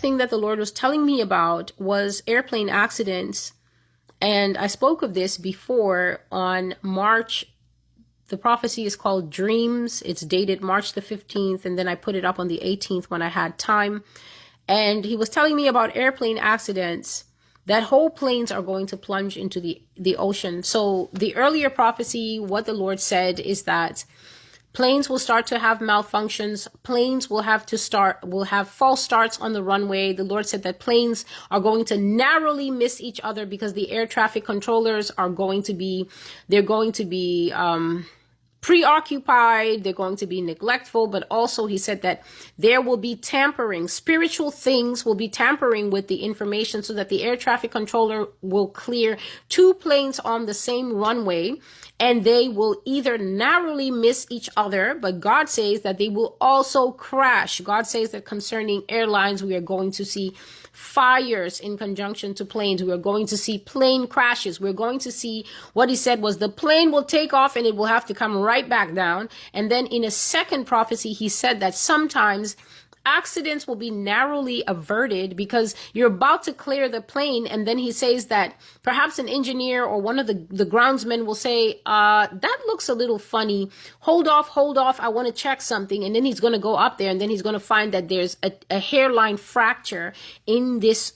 thing that the Lord was telling me about was airplane accidents. And I spoke of this before on March. The prophecy is called Dreams. It's dated March the 15th. And then I put it up on the 18th when I had time. And he was telling me about airplane accidents, that whole planes are going to plunge into the ocean. So the earlier prophecy, what the Lord said is that planes will start to have malfunctions. Planes will have false starts on the runway. The Lord said that planes are going to narrowly miss each other because the air traffic controllers are going to be preoccupied, they're going to be neglectful, but also he said that there will be tampering. Spiritual things will be tampering with the information so that the air traffic controller will clear two planes on the same runway, and they will either narrowly miss each other, but God says that they will also crash. God says that concerning airlines, we are going to see fires in conjunction to planes. We are going to see plane crashes. We're going to see what he said was the plane will take off and it will have to come right back down. And then in a second prophecy, he said that sometimes accidents will be narrowly averted because you're about to clear the plane. And then he says that perhaps an engineer or one of the groundsmen will say, that looks a little funny. Hold off. I want to check something. And then he's going to go up there and then he's going to find that there's a hairline fracture in this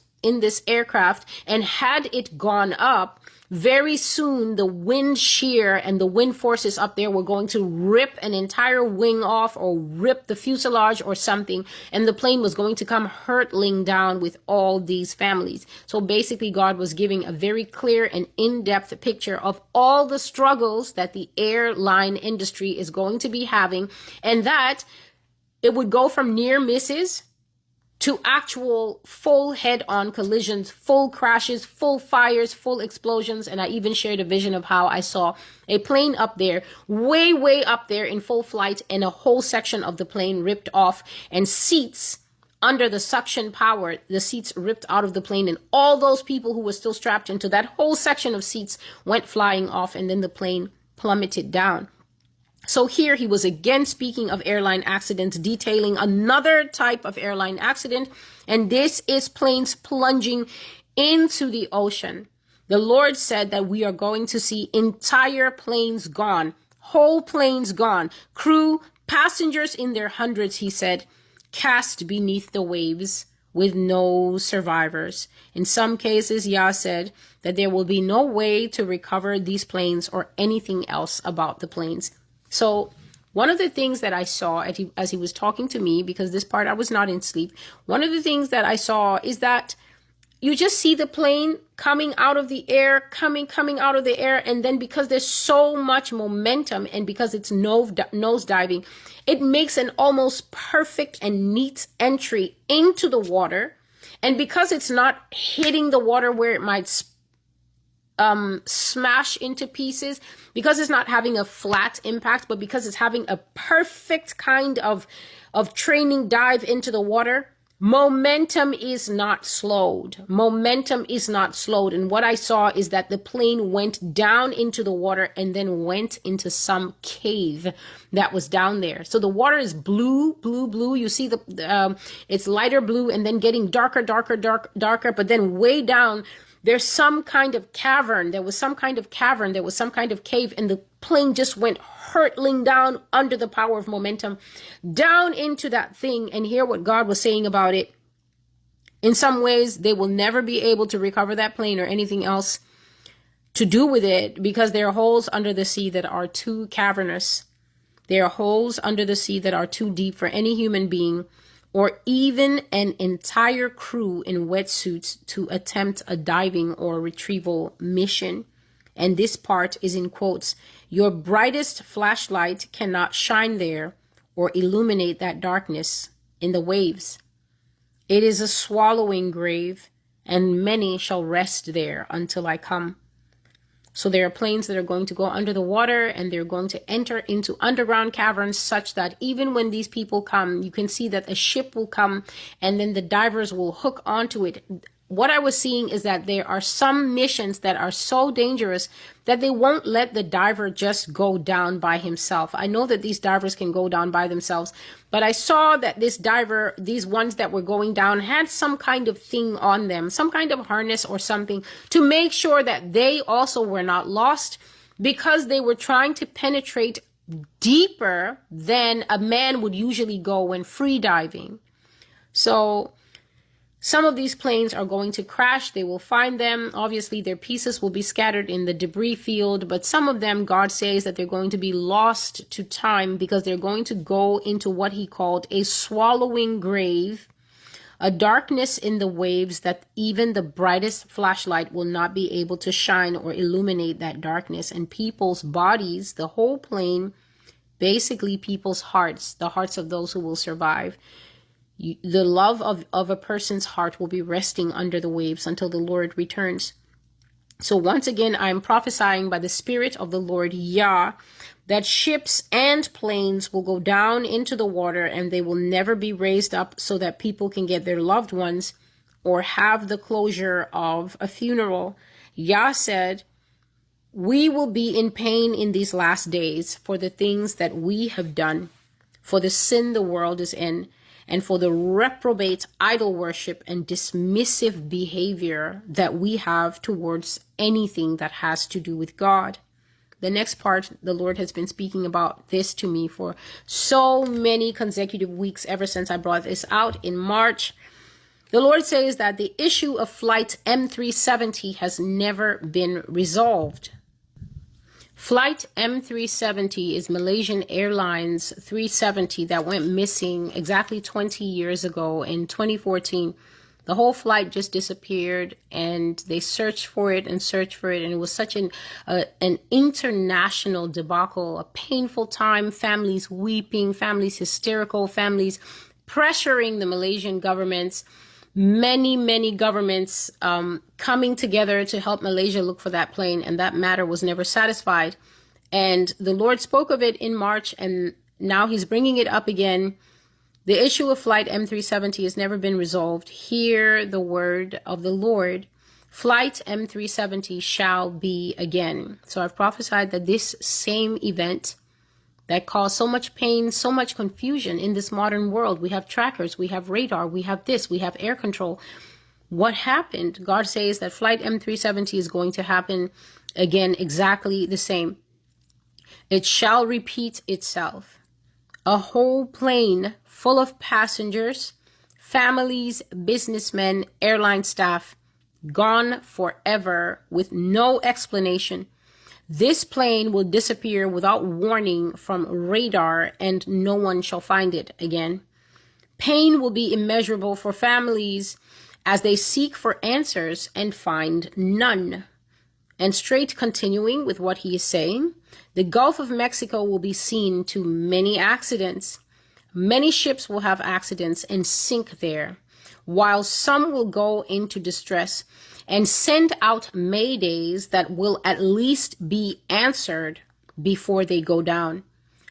aircraft. And had it gone up, very soon the wind shear and the wind forces up there were going to rip an entire wing off or rip the fuselage or something, and the plane was going to come hurtling down with all these families. So basically God was giving a very clear and in-depth picture of all the struggles that the airline industry is going to be having, and that it would go from near misses to actual full head-on collisions, full crashes, full fires, full explosions. And I even shared a vision of how I saw a plane up there, way up there in full flight, and a whole section of the plane ripped off, and seats under the suction power, the seats ripped out of the plane, and all those people who were still strapped into that whole section of seats went flying off, and then the plane plummeted down. So here he was again speaking of airline accidents, detailing another type of airline accident, and this is planes plunging into the ocean. The Lord said that we are going to see entire planes gone, whole planes gone, crew, passengers in their hundreds, he said, cast beneath the waves with no survivors. In some cases, Yah said that there will be no way to recover these planes or anything else about the planes. So one of the things that I saw as he was talking to me, because this part I was not in sleep, one of the things that I saw is that you just see the plane coming out of the air, coming out of the air. And then because there's so much momentum and because it's nose diving, it makes an almost perfect and neat entry into the water. And because it's not hitting the water where it might smash into pieces, because it's not having a flat impact, but because it's having a perfect kind of training dive into the water, momentum is not slowed. And what I saw is that the plane went down into the water and then went into some cave that was down there. So the water is blue. You see it's lighter blue and then getting darker, but then way down there's some kind of cavern. There was some kind of cave, and the plane just went hurtling down under the power of momentum down into that thing. And hear what God was saying about it. In some ways, they will never be able to recover that plane or anything else to do with it, because there are holes under the sea that are too cavernous. There are holes under the sea that are too deep for any human being or even an entire crew in wetsuits to attempt a diving or retrieval mission. And this part is in quotes. Your brightest flashlight cannot shine there or illuminate that darkness in the waves. It is a swallowing grave, and many shall rest there until I come. So there are planes that are going to go under the water, and they're going to enter into underground caverns such that even when these people come, you can see that a ship will come and then the divers will hook onto it. what I was seeing is that there are some missions that are so dangerous that they won't let the diver just go down by himself. I know that these divers can go down by themselves, but I saw that this diver, these ones that were going down, had some kind of thing on them, some kind of harness or something to make sure that they also were not lost, because they were trying to penetrate deeper than a man would usually go when free diving. So some of these planes are going to crash. They will find them. Obviously, their pieces will be scattered in the debris field, but some of them, God says that they're going to be lost to time, because they're going to go into what he called a swallowing grave, a darkness in the waves that even the brightest flashlight will not be able to shine or illuminate that darkness. And people's bodies, the whole plane, basically people's hearts, the hearts of those who will survive, the love of a person's heart will be resting under the waves until the Lord returns. So once again, I'm prophesying by the Spirit of the Lord Yah that ships and planes will go down into the water, and they will never be raised up, so that people can get their loved ones or have the closure of a funeral. Yah said, we will be in pain in these last days for the things that we have done, for the sin the world is in, and for the reprobate idol worship and dismissive behavior that we have towards anything that has to do with God. The next part, the Lord has been speaking about this to me for so many consecutive weeks ever since I brought this out in March. The Lord says that the issue of flight M370 has never been resolved. Flight M370 is Malaysian Airlines 370 that went missing exactly 20 years ago in 2014. The whole flight just disappeared, and they searched for it, and it was such an international debacle, a painful time, families weeping, families hysterical, families pressuring the Malaysian governments, many governments coming together to help Malaysia look for that plane, and that matter was never satisfied. And the Lord spoke of it in March, and now he's bringing it up again. The issue of flight M370 has never been resolved. Hear the word of the Lord. Flight M370 shall be again. So I've prophesied that this same event that caused so much pain, so much confusion in this modern world. We have trackers, we have radar, we have this, we have air control. What happened? God says that flight M370 is going to happen again, exactly the same. It shall repeat itself. A whole plane full of passengers, families, businessmen, airline staff, gone forever with no explanation. This plane will disappear without warning from radar, and no one shall find it again. Pain will be immeasurable for families as they seek for answers and find none. And straight continuing with what he is saying, the Gulf of Mexico will be seen to many accidents. Many ships will have accidents and sink there, while some will go into distress and send out maydays that will at least be answered before they go down.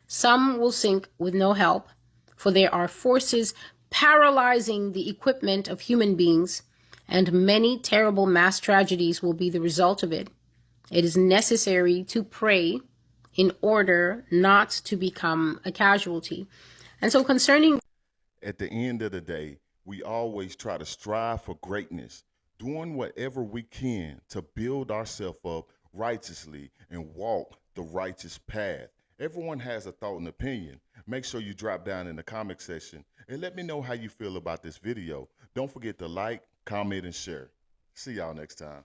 Some will sink with no help, for there are forces paralyzing the equipment of human beings, and many terrible mass tragedies will be the result of it. It is necessary to pray in order not to become a casualty. And so concerning... At the end of the day, we always try to strive for greatness, doing whatever we can to build ourselves up righteously and walk the righteous path. Everyone has a thought and opinion. Make sure you drop down in the comment section and let me know how you feel about this video. Don't forget to like, comment, and share. See y'all next time.